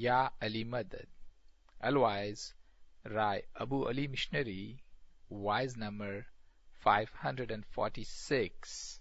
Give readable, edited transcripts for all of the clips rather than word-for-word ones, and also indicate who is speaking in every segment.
Speaker 1: Ya Ali Madad. Otherwise, Rai Abu Ali Missionary, wise number 546.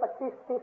Speaker 2: 25-30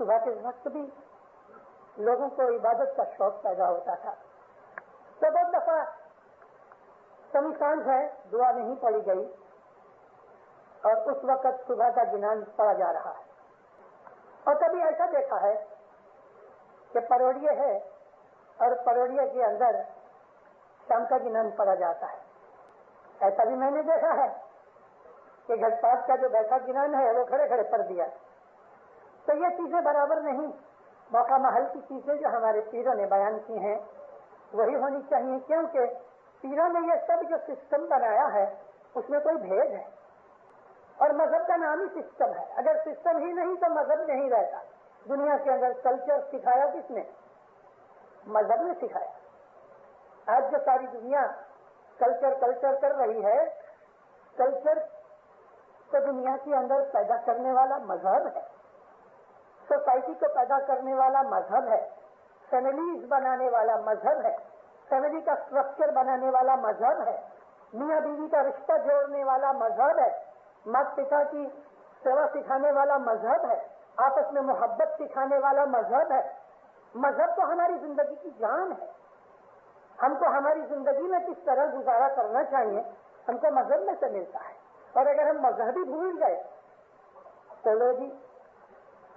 Speaker 2: صبح کے وقت بھی لوگوں کو عبادت کا شوق پیدا ہوتا تھا. تو بہت دفعہ کمی چانس ہے دعا نہیں پڑھی گئی اور اس وقت صبح کا گنان پڑا جا رہا ہے. اور کبھی ایسا دیکھا ہے کہ پروڑیے ہے اور پروڑیے کے اندر شام کا گنان پڑا جاتا ہے. ایسا بھی میں نے دیکھا ہے کہ گھٹ پاٹ کا جو بیٹھا گنان ہے وہ کھڑے کھڑے پڑھ دیا. تو یہ چیزیں برابر نہیں. موقع محل کی چیزیں جو ہمارے پیروں نے بیان کی ہیں وہی ہونی چاہیے, کیونکہ پیروں نے یہ سب جو سسٹم بنایا ہے اس میں کوئی بھید ہے. اور مذہب کا نام ہی سسٹم ہے. اگر سسٹم ہی نہیں تو مذہب نہیں رہتا. دنیا کے اندر کلچر سکھایا کس نے؟ مذہب نے سکھایا. آج جو ساری دنیا کلچر کر رہی ہے, کلچر کو دنیا کے اندر پیدا کرنے والا مذہب ہے. سوسائٹی کو پیدا کرنے والا مذہب ہے. فیملیز بنانے والا مذہب ہے. فیملی کا اسٹرکچر بنانے والا مذہب ہے. میاں بیوی کا رشتہ جوڑنے والا مذہب ہے. ماتا پتا کی سیوا سکھانے والا مذہب ہے. آپس میں محبت سکھانے والا مذہب ہے. مذہب تو ہماری زندگی کی جان ہے. ہم کو ہماری زندگی میں کس طرح گزارا کرنا چاہیے ہم کو مذہب میں سے ملتا ہے. اور اگر ہم مذہب ہی بھول گئے تو لو جی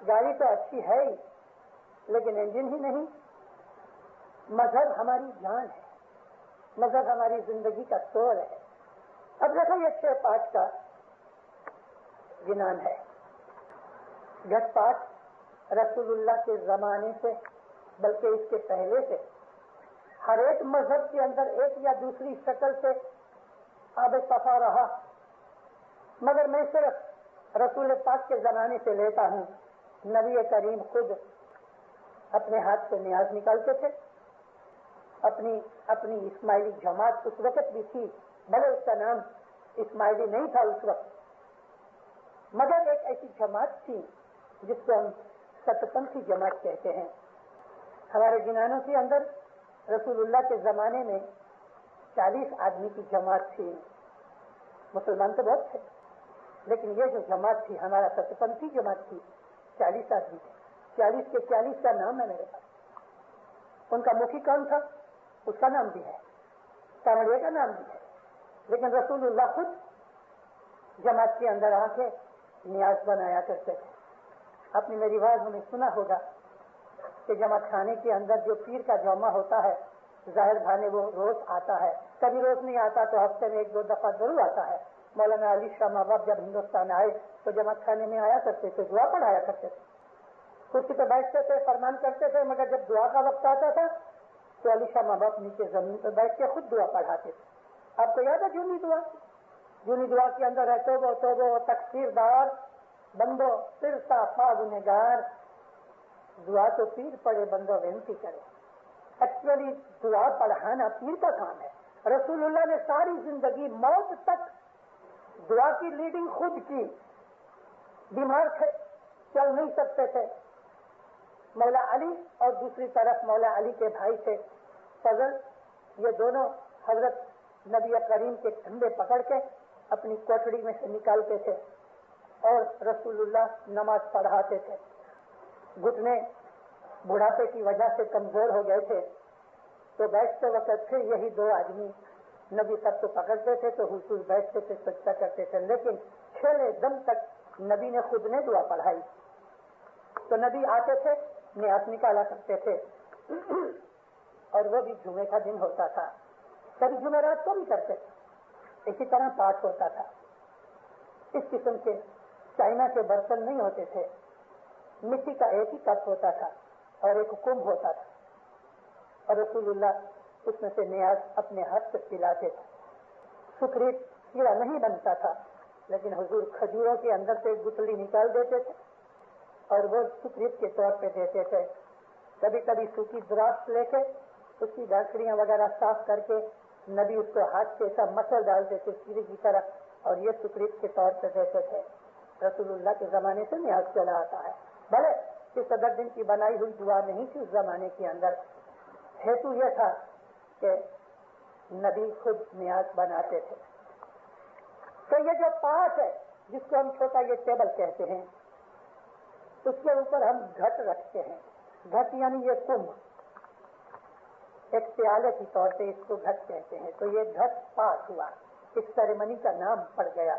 Speaker 2: گاڑی تو اچھی ہے ہی لیکن انجن ہی نہیں. مذہب ہماری جان ہے. مذہب ہماری زندگی کا سول ہے. اب دیکھو یہ 6/5 کا گنان ہے. گھٹ پاٹ رسول اللہ کے زمانے سے بلکہ اس کے پہلے سے ہر ایک مذہب کے اندر ایک یا دوسری شکل سے آب صفا رہا, مگر میں صرف رسول پاک کے زمانے سے لیتا ہوں. نبی کریم خود اپنے ہاتھ سے نیاز نکالتے تھے. اپنی اسماعیلی جماعت اس وقت بھی تھی, بھلے اس کا نام اسماعیلی نہیں تھا اس وقت, مگر ایک ایسی جماعت تھی جس کو ہم ستپنتھی جماعت کہتے ہیں. ہمارے گنانوں کے اندر رسول اللہ کے زمانے میں 40 آدمی کی جماعت تھی. مسلمان تو بہت تھے لیکن یہ جو جماعت تھی ہمارا ستپنتھی جماعت تھی 40 آدمی تھے. 40 کے 40 کا نام ہے میرے پاس. ان کا مکھی کون تھا اس کا نام بھی ہے, کامڑیے کا نام بھی ہے. لیکن رسول اللہ خود جماعت کے اندر آ کے نیاز بنایا کرتے تھے. آپ نے میری آواز میں سنا ہوگا کہ جماعت خانے کے اندر جو پیر کا جمعہ ہوتا ہے ظاہر بھانے وہ روز آتا ہے, کبھی روز نہیں آتا تو ہفتے میں 1-2 دفعہ ضرور آتا ہے. مولانا علی شاہ ماں باپ جب ہندوستان آئے تو جماعت خانے میں آیا کرتے تھے, دعا پڑھایا کرتے تھے. کرسی پہ بیٹھتے تھے, فرمان کرتے تھے, مگر جب دعا کا وقت آتا تھا تو علی شاہ ماں باپ نیچے زمین پہ بیٹھ کے خود دعا پڑھاتے تھے. آپ کو یاد ہے جونی دعا؟ جونی دعا کے اندر ہے توبو تکفیر دار بندو پرتا فاگنگار, دعا تو پیر پڑے بندو وینتی کرے. ایکچولی دعا پڑھانا پیر کا کام ہے. رسول اللہ نے ساری زندگی موت تک دعا کی لیڈنگ خود کی. بیمار تھے, چل نہیں سکتے تھے. مولا علی اور دوسری طرف مولا علی کے بھائی تھے فضل, یہ دونوں حضرت نبی کریم کے کندھے پکڑ کے اپنی کوٹڑی میں سے نکالتے تھے اور رسول اللہ نماز پڑھاتے تھے. گھٹنے بڑھاپے کی وجہ سے کمزور ہو گئے تھے تو بیٹھتے وقت پھر یہی 2 آدمی نبی سب کو پکڑتے تھے تو حضور بیٹھتے تھے, سجدہ کرتے تھے. لیکن 6 دم تک نبی نے خود نے دعا پڑھائی. تو نبی آتے تھے, نیاز نکالا کرتے تھے اور وہ بھی جمعے کا دن ہوتا تھا. کبھی جمعرات کو بھی کرتے تھے. اسی طرح پاٹ ہوتا تھا. اس قسم کے چائنا کے برتن نہیں ہوتے تھے. مٹی کا ایک ہی کپ ہوتا تھا اور ایک کمبھ ہوتا تھا اور رسول اللہ اس میں سے نیاز اپنے ہاتھ سے پلاتے تھے. سکریت کیڑا نہیں بنتا تھا لیکن حضور کھجوروں کے اندر سے گٹلی نکال دیتے تھے اور وہ سکریت کے طور پہ دیتے تھے. کبھی کبھی سوکھی درخت لے کے اس کی ڈھاکڑیاں وغیرہ صاف کر کے نبی اس کو ہاتھ سے ایسا مسل ڈالتے تھے سیدھی کی طرف اور یہ سکریت کے طور پہ دیتے تھے. رسول اللہ کے زمانے سے نیاز چلا آتا ہے. بھلے کہ 17 دن کی بنائی ہوئی دعا نہیں تھی اس زمانے کے اندر. ہیتو یہ تھا کہ نبی خود نیاز بناتے تھے. تو یہ جو پاٹ ہے جس کو ہم چھوٹا یہ ٹیبل کہتے ہیں اس کے اوپر ہم گھٹ رکھتے ہیں. گھٹ یعنی یہ کمبھ، ایک پیالے کی طور پہ اس کو گھٹ کہتے ہیں. تو یہ گھٹ پاس ہوا، اس سیریمنی کا نام پڑ گیا.